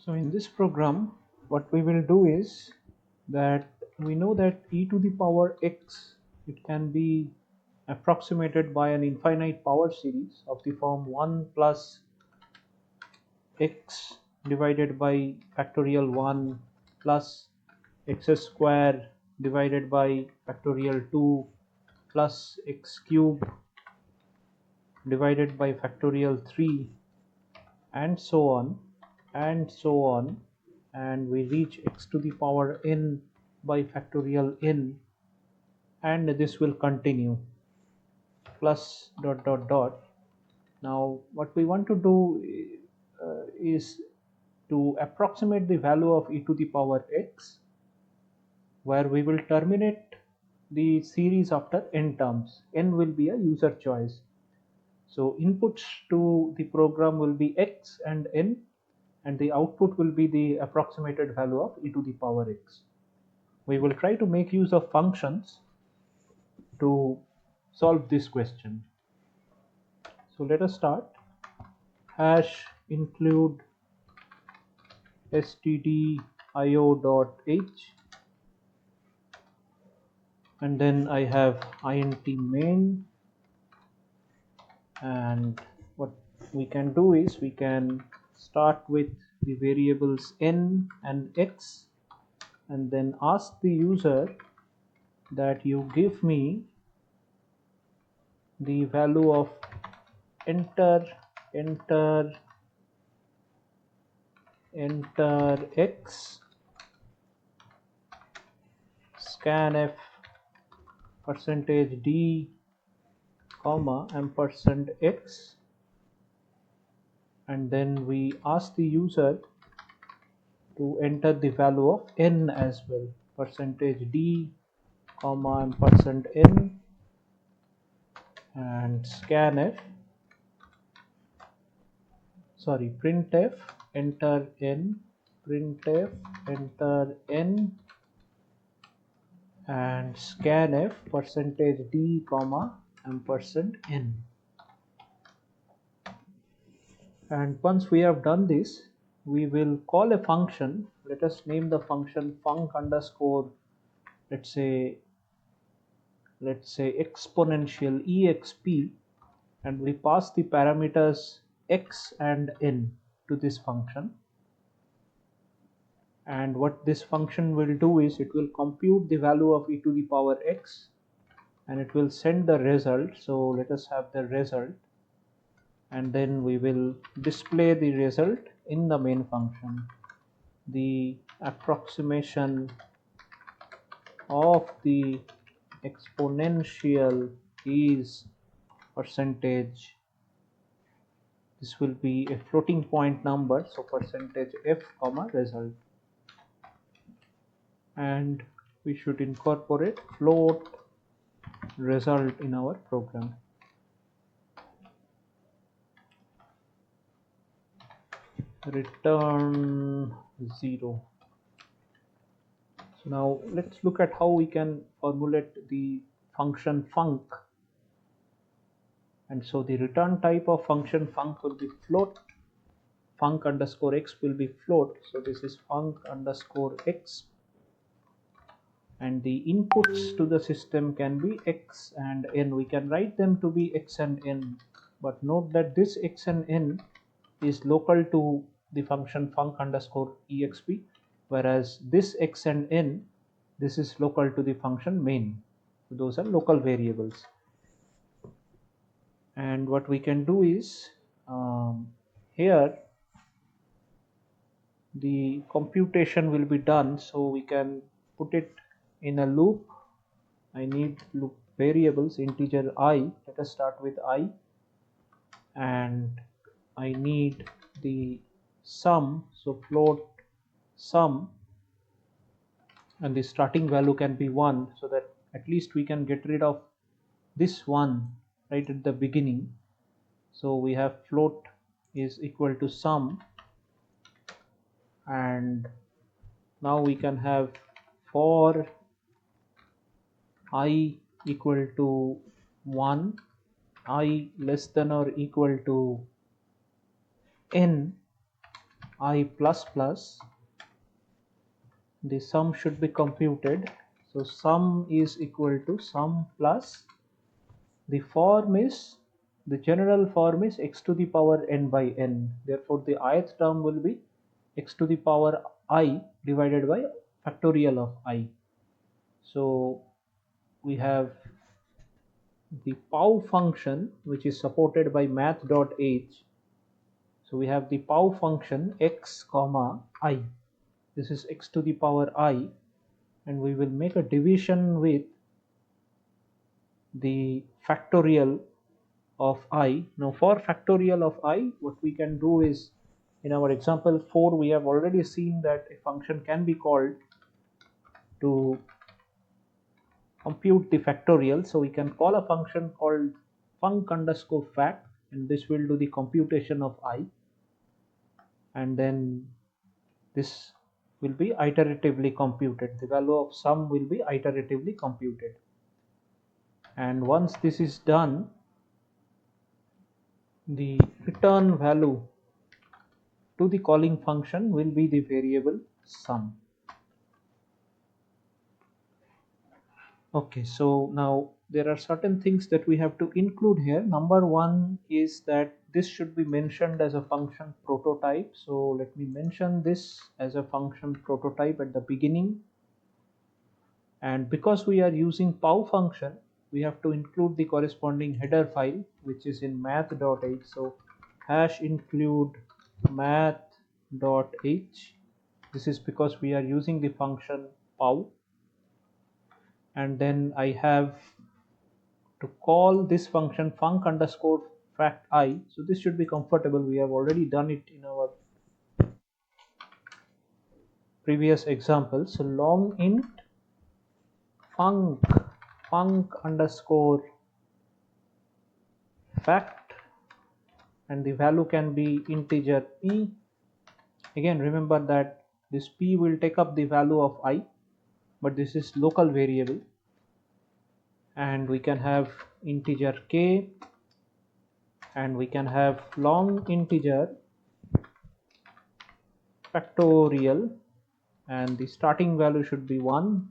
So in this program, what we will do is that we know that e to the power x, it can be approximated by an infinite power series of the form 1 plus x divided by factorial 1 plus x square divided by factorial 2 plus x cube divided by factorial 3, and so on and so on, and we reach x to the power n by factorial n, and this will continue plus dot dot dot. Now what we want to do is to approximate the value of e to the power x, where we will terminate the series after n terms. N will be a user choice. So inputs to the program will be x and n, and the output will be the approximated value of e to the power x. We will try to make use of functions to solve this question. So let us start. Hash include stdio.h, and then I have int main, and what we can do is we can start with the variables n and x, and then ask the user that you give me the value of enter x, scanf %d comma %x, and then we ask the user to enter the value of n as well, %d comma %n, and printf enter n, printf enter n, and scanf %d comma %n. And once we have done this, we will call a function. Let us name the function func underscore, let's say exponential exp, and we pass the parameters x and n to this function. And what this function will do is it will compute the value of e to the power x, and it will send the result. So let us have the result, and then we will display the result in the main function. The approximation of the exponential is percentage, this will be a floating point number, so %f comma result, and we should incorporate float result in our program. Return 0. So now let's look at how we can formulate the function func. And so the return type of function func will be float. Func underscore x will be float, so this is func underscore x, and the inputs to the system can be x and n. We can write them to be x and n, but note that this x and n is local to the function func underscore exp, whereas this x and n, this is local to the function main. So those are local variables. And what we can do is here the computation will be done, so we can put it in a loop. I need loop variables, integer I. Let us start with I, and I need the sum, so float sum, and the starting value can be 1, so that at least we can get rid of this one right at the beginning. So we have float is equal to sum, and now we can have for I equal to 1, I less than or equal to n, I plus plus, the sum should be computed. So sum is equal to sum plus, the form is, the general form is x to the power n by n. Therefore the ith term will be x to the power I divided by factorial of I. So we have the pow function which is supported by math.h. So we have the pow function x comma I. This is x to the power I, and we will make a division with the factorial of I. Now for factorial of I, what we can do is, in our example 4 we have already seen that a function can be called to compute the factorial. So we can call a function called func underscore fact, and this will do the computation of I, and then this will be iteratively computed. The value of sum will be iteratively computed, and once this is done, the return value to the calling function will be the variable sum. Okay, so now there are certain things that we have to include here. Number one is that this should be mentioned as a function prototype. So let me mention this as a function prototype at the beginning. And because we are using pow function, we have to include the corresponding header file which is in math.h. So hash include math.h. This is because we are using the function pow, and then I have to call this function func underscore fact I. So this should be comfortable. We have already done it in our previous example. So long int func underscore fact, and the value can be integer p. Again, remember that this p will take up the value of I, but this is local variable, and we can have integer k, and we can have long integer factorial, and the starting value should be 1,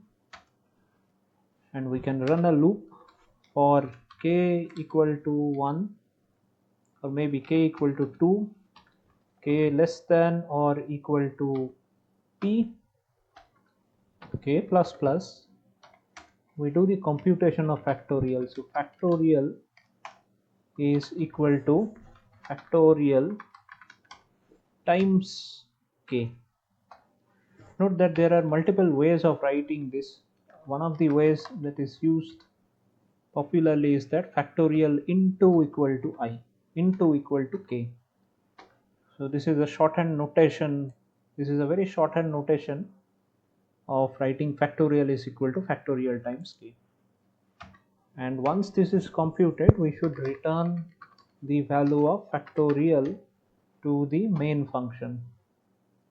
and we can run a loop for k equal to 1, or maybe k equal to 2, k less than or equal to p, k plus plus. We do the computation of factorial. So factorial is equal to factorial times k. Note that there are multiple ways of writing this. One of the ways that is used popularly is that factorial into equal to I, into equal to k. So this is a shorthand notation. This is a very shorthand notation of writing factorial is equal to factorial times k. And once this is computed, we should return the value of factorial to the main function,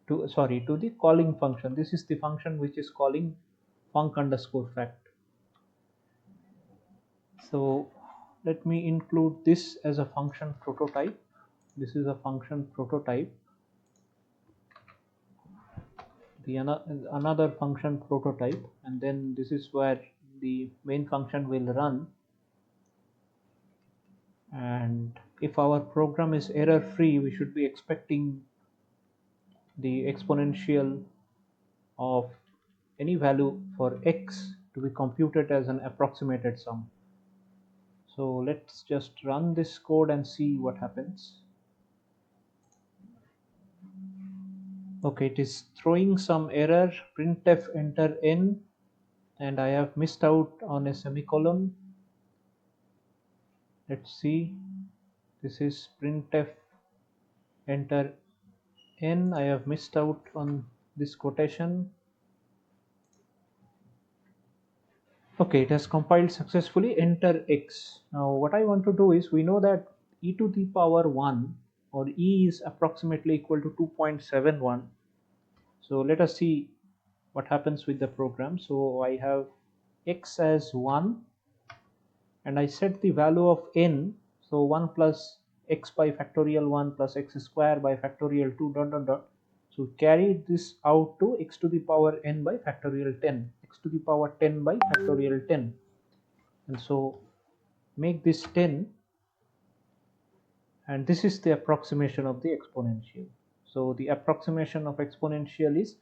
to the calling function. This is the function which is calling func underscore fact. So let me include this as a function prototype. This is a function prototype. The another function prototype, and then this is where the main function will run. And if our program is error free, we should be expecting the exponential of any value for x to be computed as an approximated sum. So let's just run this code and see what happens. Okay, it is throwing some error, printf enter n, and I have missed out on a semicolon. Let's see, this is printf enter n. I have missed out on this quotation. Okay, it has compiled successfully, enter x. Now what I want to do is, we know that e to the power 1 or e is approximately equal to 2.71. So let us see what happens with the program. So I have x as 1, and I set the value of n. So 1 plus x by factorial 1 plus x square by factorial 2 dot dot dot. So carry this out to x to the power n by factorial 10, x to the power 10 by factorial 10. And so make this 10, and this is the approximation of the exponential. So the approximation of exponential is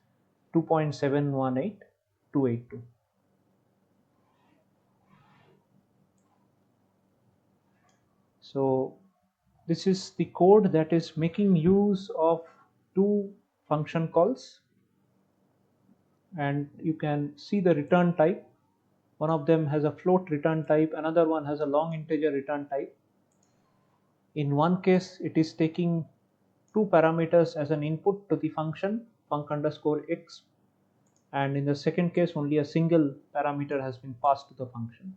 2.718282. So this is the code that is making use of two function calls, and you can see the return type. One of them has a float return type, another one has a long integer return type. In one case it is taking two parameters as an input to the function func underscore x, and in the second case only a single parameter has been passed to the function.